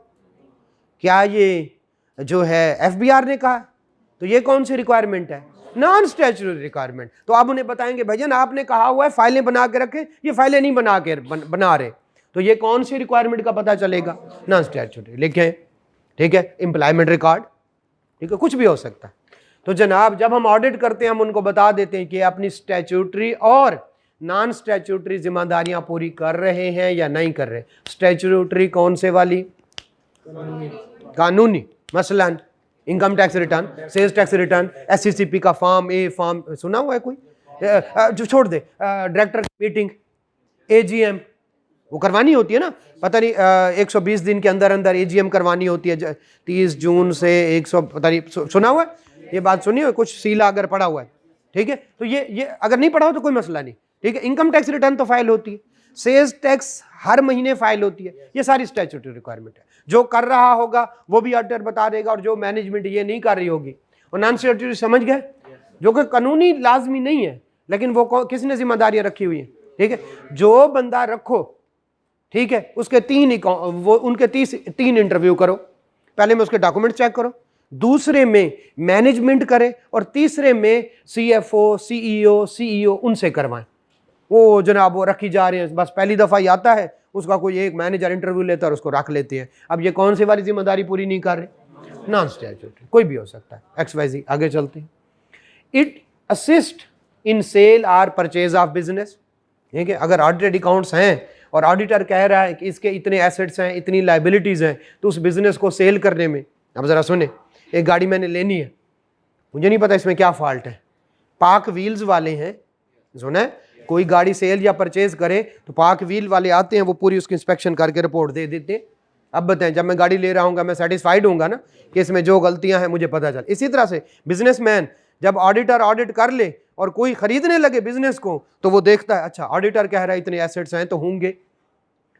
क्या ये जो है FBR ने कहा? तो ये कौन सी रिक्वायरमेंट है? Non statutory requirement. तो आप उन्हें बताएंगे भैया आपने कहा हुआ है फाइलें बना के रखें, ये फाइलें नहीं बना रहे, तो ये कौन सी रिक्वायरमेंट का पता चलेगा? नॉन स्टैट्यूटरी लिखें, ठीक है, एम्प्लॉयमेंट रिकॉर्ड, ठीक है, कुछ भी हो सकता है। तो जनाब जब हम ऑडिट करते हैं हम उनको बता देते हैं कि अपनी स्टैट्यूटरी और नॉन स्टैट्यूटरी जिम्मेदारियां पूरी कर रहे हैं या नहीं कर रहे। स्टैट्यूटरी कौन से वाली? कानूनी, मसलन income tax return, sales tax return, SCCP का फॉर्म ए, फॉर्म सुना हुआ है कोई? जो छोड़ दे, डायरेक्टर की मीटिंग, AGM वो करवानी होती है ना, पता नहीं 120 दिन के अंदर अंदर AGM करवानी होती है, 30 जून से 100, पता नहीं सुना हुआ है ये बात? सुनी हो कुछ? सीला अगर पड़ा हुआ है, ठीक है, तो ये अगर नहीं पढ़ा हो तो कोई मसला नहीं, ठीक है। इनकम टैक्स रिटर्न तो फाइल होती है, सेल्स टैक्स हर महीने फाइल होती है, ये सारी स्टैट्यूटरी रिक्वायरमेंट है। जो कर रहा होगा वो भी ऑडिटर बता देगा, और जो मैनेजमेंट ये नहीं कर रही होगी। और नॉन स्टैट्यूटरी समझ गए, जो कि कानूनी लाजमी नहीं है, लेकिन वो किसने जिम्मेदारियां रखी हुई है, ठीक है। जो बंदा रखो, ठीक है, उसके उनके 3 इंटरव्यू करो। पहले में उसके डॉक्यूमेंट चेक करो, दूसरे में मैनेजमेंट करे, और तीसरे में CFO, CEO उनसे करवाएं। वो जनाब वो रखी जा रहे हैं, बस पहली दफ़ा ही आता है उसका कोई एक मैनेजर इंटरव्यू लेता है और उसको रख लेते हैं। अब ये कौन सी वाली जिम्मेदारी पूरी नहीं कर रहे? नॉन स्टैट्यूटरी, कोई भी हो सकता है, XYZ। आगे चलते हैं। It assist in sale or purchase of business, ठीक है। अगर ऑडिटेड अकाउंट्स हैं और ऑडिटर कह रहा है कि इसके इतने एसेट्स हैं, इतनी लाइबिलिटीज़ हैं, तो उस बिजनेस को सेल करने में, अब ज़रा सुने, एक गाड़ी मैंने लेनी है, मुझे नहीं पता इसमें क्या फॉल्ट है, पाक व्हील्स वाले हैं, सुना है, कोई गाड़ी सेल या परचेज करे तो पाक व्हील वाले आते हैं, वो पूरी उसकी इंस्पेक्शन करके रिपोर्ट दे देते हैं। अब बताएं जब मैं गाड़ी ले रहा हूँ मैं सेटिस्फाइड होऊंगा ना कि इसमें जो गलतियां हैं मुझे पता चल। इसी तरह से बिजनेसमैन जब ऑडिटर ऑडिट कर ले और कोई खरीदने लगे बिजनेस को, तो वो देखता है अच्छा ऑडिटर कह रहा है इतने एसेट्स हैं तो होंगे,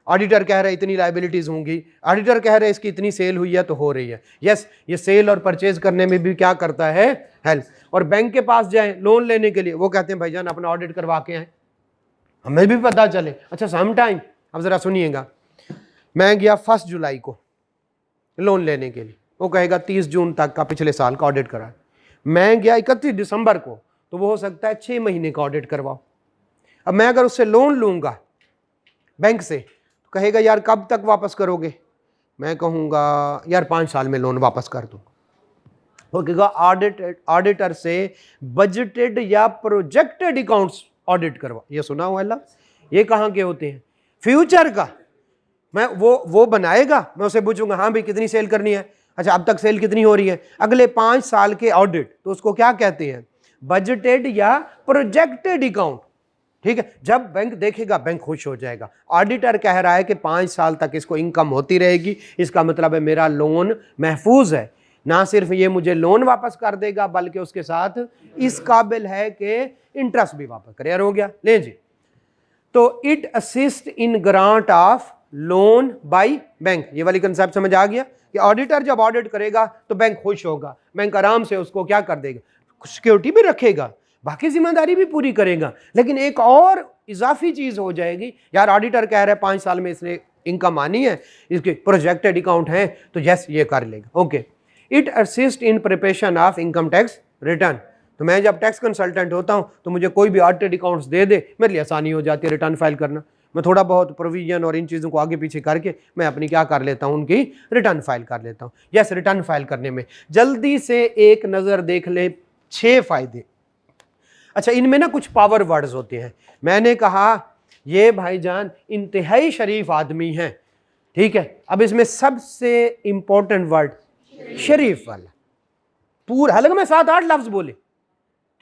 ऑडिटर कह रहा है इतनी लाइबिलिटीज होंगी, ऑडिटर कह रहा है इसकी इतनी सेल हुई है तो हो रही है। यस, ये सेल और परचेज करने में भी क्या करता है? हेल्प। और बैंक के पास जाएं लोन लेने के लिए, वो कहते हैं भाईजान अपना ऑडिट करवा के आए, हमें भी पता चले। अच्छा सम टाइम, अब जरा सुनिएगा, मैं गया 1 जुलाई को लोन लेने के लिए, वो कहेगा 30 जून तक का पिछले साल का ऑडिट करा। मैं गया 31 दिसंबर को, तो वो हो सकता है 6 महीने का ऑडिट करवाओ। अब मैं अगर उससे लोन लूंगा बैंक से, कहेगा यार कब तक वापस करोगे, मैं कहूँगा यार 5 साल में लोन वापस कर दूँ। वो कहेगा ऑडिटर से बजटेड या प्रोजेक्टेड अकाउंट्स ऑडिट करवा। ये सुना हुआ है, ये कहाँ के होते हैं, फ्यूचर का। मैं वो बनाएगा, मैं उसे पूछूंगा हाँ भाई कितनी सेल करनी है, अच्छा अब तक सेल कितनी हो रही है, अगले 5 साल के ऑडिट, तो उसको क्या कहते हैं, बजटेड या प्रोजेक्टेड अकाउंट। ठीक है, जब बैंक देखेगा बैंक खुश हो जाएगा। ऑडिटर कह रहा है कि 5 साल तक इसको इनकम होती रहेगी, इसका मतलब है मेरा लोन महफूज है, ना सिर्फ ये मुझे लोन वापस कर देगा बल्कि उसके साथ इस काबिल है कि इंटरेस्ट भी वापस करे। हो गया, ले जी। तो it assist in grant of loan by bank, ये वाली कंसेप्ट समझ आ गया कि ऑडिटर जब ऑडिट करेगा तो बैंक खुश होगा, बैंक आराम से उसको क्या कर देगा, सिक्योरिटी भी रखेगा, बाकी जिम्मेदारी भी पूरी करेगा। लेकिन एक और इजाफी चीज हो जाएगी, यार ऑडिटर कह रहा है 5 साल में इसने इनकम आनी है, इसके प्रोजेक्टेड अकाउंट है, तो यस ये कर लेगा। Okay, it assist in preparation of income tax return. तो मैं जब टैक्स कंसल्टेंट होता हूं तो मुझे कोई भी ऑडिटेड अकाउंट्स दे दे, मेरे लिए आसानी हो जाती है रिटर्न फाइल करना। मैं थोड़ा बहुत प्रोविजन और इन चीज़ों को आगे पीछे करके मैं अपनी क्या कर लेता हूं, उनकी रिटर्न फाइल कर लेता हूं। यस, रिटर्न फाइल करने में जल्दी से एक नज़र देख ले 6 फायदे। अच्छा, इनमें ना कुछ पावर वर्ड्स होते हैं। मैंने कहा ये भाईजान इंतहाई शरीफ आदमी हैं, ठीक है। अब इसमें सबसे इंपॉर्टेंट वर्ड शरीफ वाला, पूरा, हालांकि मैं 7-8 लफ्ज बोले,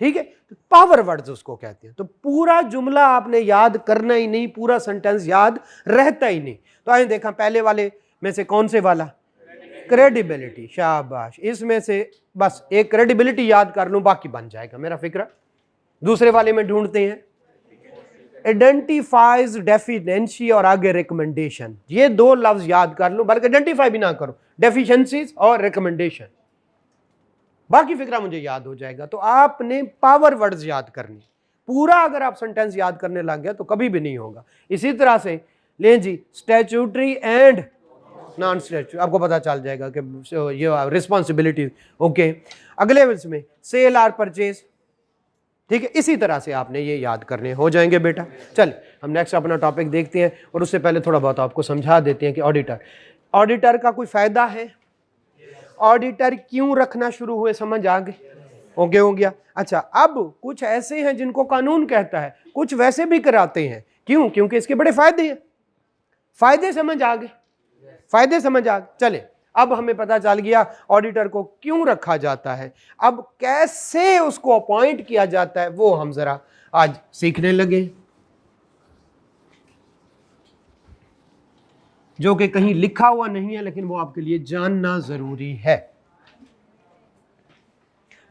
ठीक है, तो पावर वर्ड्स उसको कहते हैं। तो पूरा जुमला आपने याद करना ही नहीं, पूरा सेंटेंस याद रहता ही नहीं। तो आइए देखा, पहले वाले में से कौन से वाला, क्रेडिबिलिटी, शाबाश। इसमें से बस एक क्रेडिबिलिटी याद कर लूं, बाकी बन जाएगा मेरा फिक्रा। दूसरे वाले में ढूंढते हैं आइडेंटिफाइज डेफिशिएंसी और आगे रिकमेंडेशन। ये 2 लफ्ज याद कर लो, बल्कि आइडेंटिफाई भी ना करो, डेफिशिएंसीज और रिकमेंडेशन, बाकी फिक्रा मुझे याद हो जाएगा। तो आपने पावर वर्ड्स याद करनी, पूरा अगर आप सेंटेंस याद करने लग गया तो कभी भी नहीं होगा। इसी तरह से ले जी, स्टैट्यूटरी एंड नॉन स्टैट्यूटरी, आपको पता चल जाएगा कि ये रिस्पॉन्सिबिलिटी। ओके, अगले में सेल और परचेज, ठीक है, इसी तरह से आपने ये याद करने हो जाएंगे बेटा। चल हम नेक्स्ट अपना टॉपिक देखते हैं, और उससे पहले थोड़ा बहुत आपको समझा देते हैं कि ऑडिटर का कोई फायदा है, ऑडिटर क्यों रखना शुरू हुए, समझ आ गए। ओके, हो गया। अच्छा, अब कुछ ऐसे हैं जिनको कानून कहता है, कुछ वैसे भी कराते हैं, क्यों, क्योंकि इसके बड़े फायदे हैं। फायदे समझ आ गए, फायदे समझ आ गए। चले, अब हमें पता चल गया ऑडिटर को क्यों रखा जाता है, अब कैसे उसको अपॉइंट किया जाता है, वो हम जरा आज सीखने लगे, जो कि कहीं लिखा हुआ नहीं है, लेकिन वो आपके लिए जानना जरूरी है।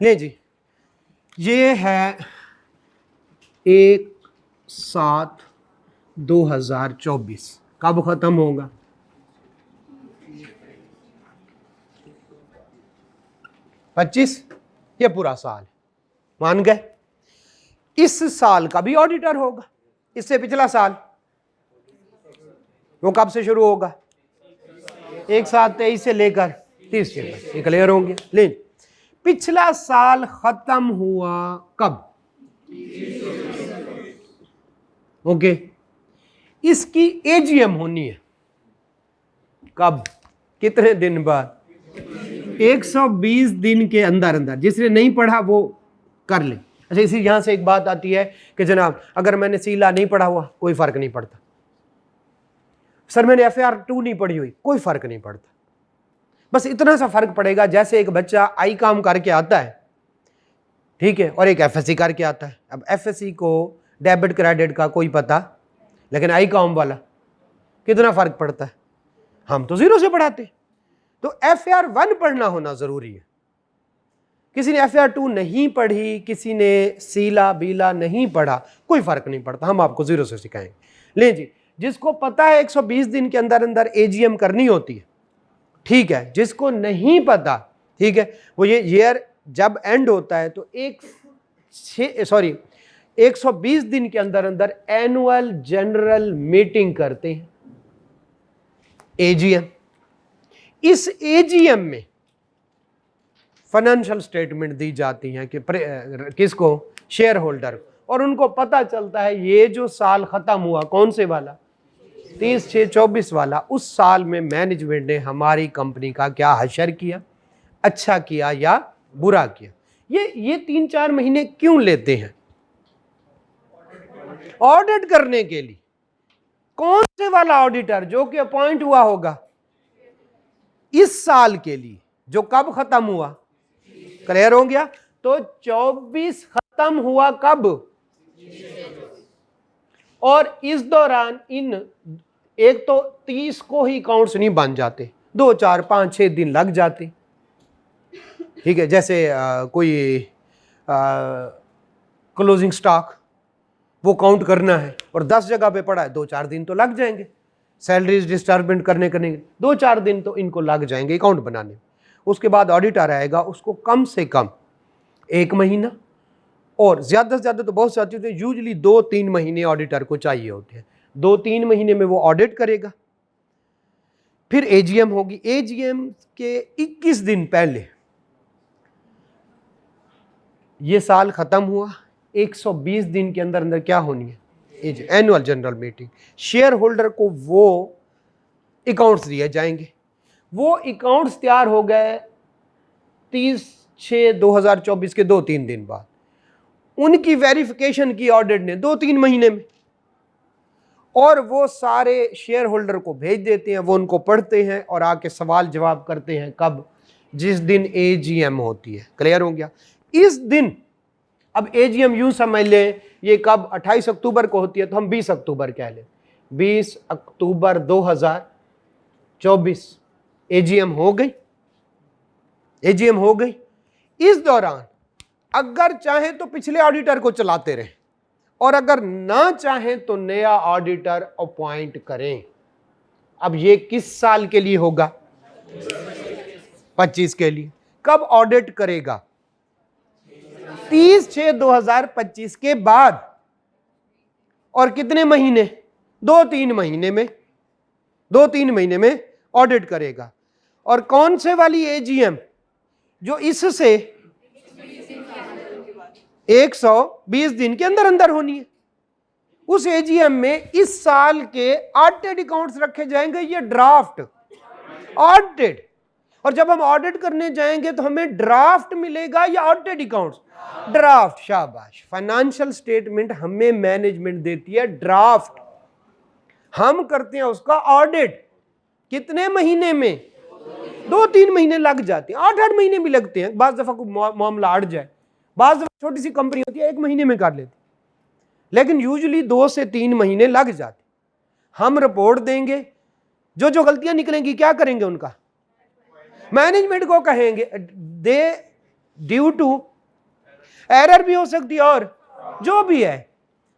ले जी, ये है 1/7/2024, कब खत्म होगा, 25, ये पूरा साल मान गए। इस साल का भी ऑडिटर होगा, इससे पिछला साल वो कब से शुरू होगा, 1/7/23 से लेकर 30 तक, ये क्लियर होंगे। ले, पिछला साल खत्म हुआ कब, ओके, इसकी एजीएम होनी है कब, कितने दिन बाद, 120 दिन के अंदर अंदर। जिसने नहीं पढ़ा वो कर ले। अच्छा, इसी यहां से एक बात आती है कि जनाब अगर मैंने सीला नहीं पढ़ा हुआ कोई फर्क नहीं पड़ता, सर मैंने FAR 2 नहीं पढ़ी हुई, कोई फर्क नहीं पड़ता। बस इतना सा फर्क पड़ेगा, जैसे एक बच्चा आई काम करके आता है, ठीक है, और एक FSC करके आता है। अब FSC को डेबिट क्रेडिट का कोई पता, लेकिन आई काम वाला कितना फर्क पड़ता है, हम तो 0 से पढ़ाते। तो FAR 1 पढ़ना होना जरूरी है। किसी ने FAR 2 नहीं पढ़ी, किसी ने सीला बीला नहीं पढ़ा, कोई फर्क नहीं पड़ता, हम आपको 0 से सिखाएंगे। ले जी, जिसको पता है 120 दिन के अंदर अंदर एजीएम करनी होती है, ठीक है, जिसको नहीं पता, ठीक है, वो ये ईयर जब एंड होता है तो 120 दिन के अंदर अंदर एनुअल जनरल मीटिंग करते हैं, एजीएम। इस एजीएम में फाइनेंशियल स्टेटमेंट दी जाती हैं कि किसको, शेयर होल्डर, और उनको पता चलता है ये जो साल खत्म हुआ कौन से वाला, 30/6/24 वाला, उस साल में मैनेजमेंट ने हमारी कंपनी का क्या हशर किया, अच्छा किया या बुरा किया। ये 3-4 महीने क्यों लेते हैं? ऑडिट करने के लिए। कौन से वाला ऑडिटर? जो कि अपॉइंट हुआ होगा इस साल के लिए, जो कब खत्म हुआ? क्लियर हो गया? तो 24 खत्म हुआ कब? और इस दौरान इन एक तो 30 को ही अकाउंट्स नहीं बन जाते, 2, 4, 5, 6 दिन लग जाते। ठीक है, जैसे कोई क्लोजिंग स्टॉक वो काउंट करना है और 10 जगह पे पड़ा है, 2-4 दिन तो लग जाएंगे। सैलरीज डिस्टर्बमेंट करने 2-4 दिन तो इनको लग जाएंगे अकाउंट बनाने में। उसके बाद ऑडिटर आएगा, उसको कम से कम 1 महीना और ज़्यादा से ज़्यादा तो बहुत साथी होते हैं, यूजली 2-3 महीने ऑडिटर को चाहिए होते हैं। 2-3 महीने में वो ऑडिट करेगा। फिर एजीएम होगी। एजीएम के 21 दिन पहले, ये साल खत्म हुआ, 120 दिन के अंदर अंदर क्या होनी है? Annual general meeting. Share holder को वो अकाउंट्स दिए जाएंगे। वो अकाउंट्स तैयार हो गए 30/6/2024 के 2-3 दिन बाद। उनकी वेरिफिकेशन की ऑडिट ने 2-3 महीने में, और वो सारे शेयर होल्डर को भेज देते हैं। वो उनको पढ़ते हैं और आके सवाल जवाब करते हैं। कब? जिस दिन एजीएम होती है। क्लियर हो गया? इस दिन, अब एजीएम यूं समझ लें ये कब? 28 अक्टूबर को होती है, तो हम 20 अक्टूबर कह लें। 20 अक्टूबर 2024 एजीएम हो गई। एजीएम हो गई। इस दौरान अगर चाहे तो पिछले ऑडिटर को चलाते रहें, और अगर ना चाहें तो नया ऑडिटर अपॉइंट करें। अब ये किस साल के लिए होगा? 25 के लिए। कब ऑडिट करेगा? 30/6/2025 के बाद। और कितने महीने? 2-3 महीने में। 2-3 महीने में ऑडिट करेगा। और कौन से वाली एजीएम? जो इससे 120 दिन के अंदर अंदर होनी है। उस एजीएम में इस साल के ऑडिटेड अकाउंट्स रखे जाएंगे, ये ड्राफ्ट ऑडिटेड। और जब हम ऑडिट करने जाएंगे तो हमें ड्राफ्ट मिलेगा या ऑडिटेड अकाउंट्स? ड्राफ्ट। शाबाश। फाइनेंशियल स्टेटमेंट हमें मैनेजमेंट देती है ड्राफ्ट, हम करते हैं उसका ऑडिट। कितने महीने में? 2-3 महीने लग जाते हैं, 8-8 महीने भी लगते हैं। बाज दफा कोई मामला अड़ जाए, बाज दफा छोटी सी कंपनी होती है 1 महीने में कर लेती, लेकिन यूजुअली 2 से 3 महीने लग जाते। हम रिपोर्ट देंगे, जो जो गलतियां निकलेंगी क्या करेंगे? उनका मैनेजमेंट को कहेंगे। दे ड्यू टू एरर भी हो सकती है, और जो भी है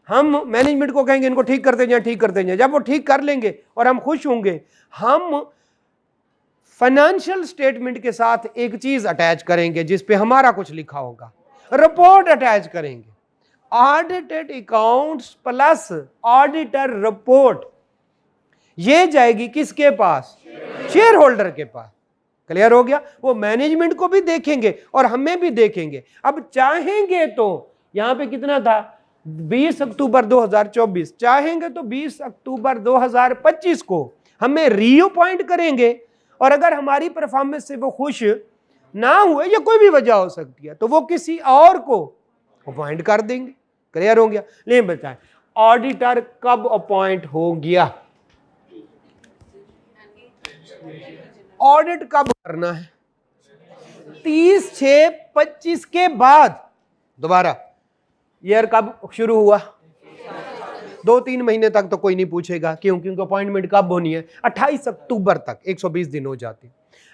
हम मैनेजमेंट को कहेंगे इनको ठीक करते जाएं, ठीक करते जाएं। जब वो ठीक कर लेंगे और हम खुश होंगे, हम फाइनेंशियल स्टेटमेंट के साथ एक चीज अटैच करेंगे जिस पे हमारा कुछ लिखा होगा, रिपोर्ट अटैच करेंगे। Audited accounts plus auditor report, ये जाएगी किसके पास? शेयर होल्डर के पास। क्लियर हो गया? वो मैनेजमेंट को भी देखेंगे और हमें भी देखेंगे। अब चाहेंगे तो यहां पे कितना था? 20 अक्टूबर 2024। चाहेंगे तो 20 अक्टूबर 2025 को हमें रीअपॉइंट करेंगे, और अगर हमारी परफॉर्मेंस से वो खुश ना हुए या कोई भी वजह हो सकती है तो वो किसी और को अपॉइंट कर देंगे। क्लियर हो गया? लेकिन बताएं ऑडिटर कब अपॉइंट हो गया? ऑडिट कब करना है? 30/6/25 के बाद। दोबारा, ईयर कब शुरू हुआ? 2-3 महीने तक तो कोई नहीं पूछेगा, क्यों? क्योंकि अपॉइंटमेंट कब होनी है? 28 अक्टूबर तक। 120 दिन हो जाते,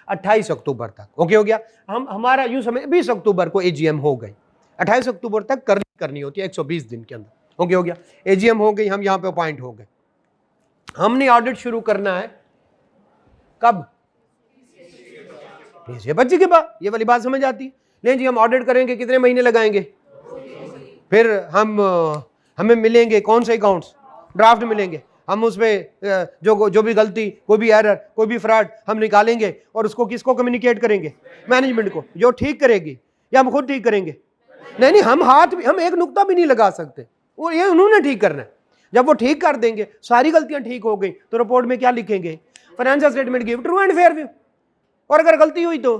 28 अक्टूबर तक। ओके हो गया? हमारा यूं समझ 20 अक्टूबर को एजीएम हो गई, 28 अक्टूबर तक करनी होती है 120 दिन के अंदर। ओके हो गया? एजीएम हो गई, हम यहां पे अपॉइंट हो गए। हमने ऑडिट शुरू करना है कब? 20/25 के बाद। ये वाली बात समझ आती है? नहीं जी, हम ऑडिट करेंगे, कितने महीने लगाएंगे? फिर हमें मिलेंगे कौन से अकाउंट्स? ड्राफ्ट मिलेंगे। हम उसमें जो भी गलती, कोई भी एरर, कोई भी फ्रॉड हम निकालेंगे और उसको किसको कम्युनिकेट करेंगे? मैनेजमेंट को, जो ठीक करेगी। या हम खुद ठीक करेंगे? नहीं, हम एक नुक्ता भी नहीं लगा सकते, वो ये उन्होंने ठीक करना है। जब वो ठीक कर देंगे, सारी गलतियां ठीक हो गई, तो रिपोर्ट में क्या लिखेंगे? Financial statement give true and fair view. और अगर गलती हुई तो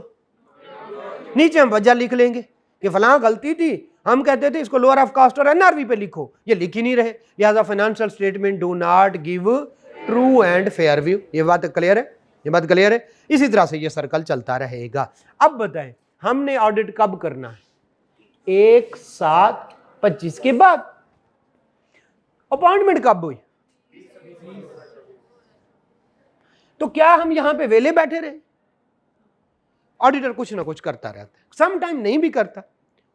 नीचे हम वजह लिख लेंगे कि फलां गलती थी, हम कहते थे इसको लोअर ऑफ कॉस्ट और एनआरवी पे लिखो, ये लिख ही नहीं रहे, लिहाजा financial statement do not give true and fair view. ये बात क्लियर है? ये बात क्लियर है? इसी तरह से ये सर्कल चलता रहेगा। अब बताएं हमने ऑडिट कब करना है? 1/7/25 के बाद। अपॉइंटमेंट कब हुई? तो क्या हम यहां पे वेले बैठे रहे? ऑडिटर कुछ ना कुछ करता रहता है, सम टाइम नहीं भी करता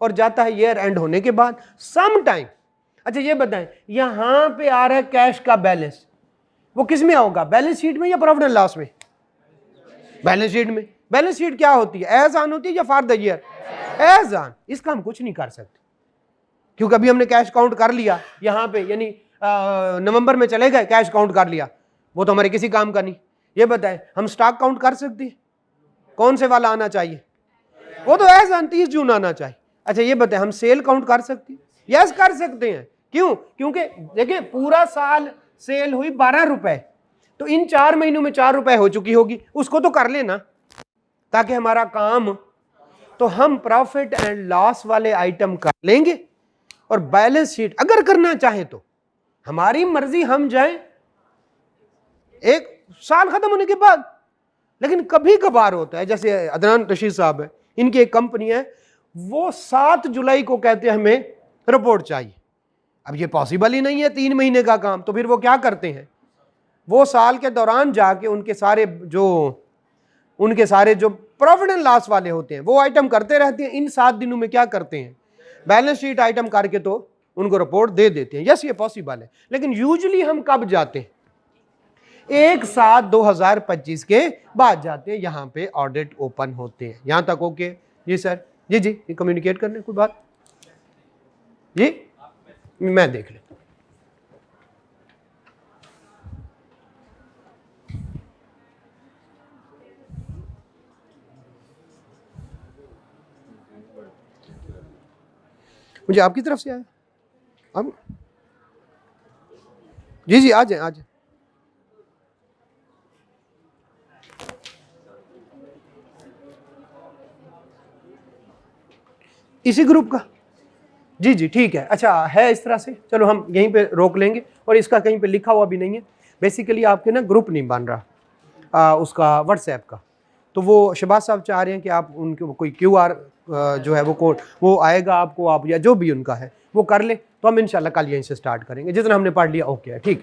और जाता है ईयर एंड होने के बाद, सम टाइम। अच्छा ये बताएं यहां पे आ रहा है कैश का बैलेंस, वो किस में होगा? बैलेंस शीट में या प्रॉफिट एंड लॉस में? बैलेंस शीट में। बैलेंस शीट क्या होती है? एज ऑन होती है या for the year? As on. इसका हम कुछ नहीं कर सकते क्योंकि अभी हमने कैश काउंट कर लिया यहां पे, यानी नवंबर में चले गए, कैश काउंट कर लिया, वो तो हमारे किसी काम का नहीं। ये बताएं हम स्टॉक काउंट कर सकते हैं? कौन से वाला आना चाहिए? वो तो एज ऑन 30 जून आना चाहिए। अच्छा ये बताएं हम सेल काउंट कर सकते हैं? यस कर सकते हैं। क्यों? क्योंकि देखिए पूरा साल सेल हुई 12 रुपए, तो इन 4 महीनों में 4 रुपए हो चुकी होगी, उसको तो कर लेना ताकि हमारा काम। तो हम प्रॉफिट एंड लॉस वाले आइटम कर लेंगे और बैलेंस शीट अगर करना चाहें तो हमारी मर्जी, हम जाएं एक साल खत्म होने के बाद। लेकिन कभी कभार होता है, जैसे अदनान रशीद साहब है, इनकी एक कंपनी है, वो 7 जुलाई को कहते हैं हमें रिपोर्ट चाहिए। अब ये पॉसिबल ही नहीं है 3 महीने का काम, तो फिर वो क्या करते हैं? वो साल के दौरान जाके उनके सारे जो प्रॉफिट एंड लॉस वाले होते हैं वो आइटम करते रहते हैं। इन 7 दिनों में क्या करते हैं? बैलेंस शीट आइटम करके तो उनको रिपोर्ट दे देते हैं। यस ये पॉसिबल है, लेकिन यूजुअली हम कब जाते हैं? 1/7/2025 के बाद जाते हैं, यहां पे ऑडिट ओपन होते हैं। यहां तक ओके? जी सर, जी जी कम्युनिकेट करने कोई बात? जी मैं देख लेता हूं। मुझे आपकी तरफ से आया अब? जी जी आ जाए आ जाए। इसी ग्रुप का? जी जी ठीक है। अच्छा है इस तरह से, चलो हम यहीं पे रोक लेंगे। और इसका कहीं पे लिखा हुआ भी नहीं है। बेसिकली आपके ना ग्रुप नहीं बन रहा उसका व्हाट्सएप का, तो वो शहबाज साहब चाह रहे हैं कि आप उनके कोई QR जो है वो कोड वो आएगा आपको, आप या जो भी उनका है वो कर ले, तो हम इंशाल्लाह कल यहीं से स्टार्ट करेंगे। जितना हमने पढ़ लिया ओके है, ठीक।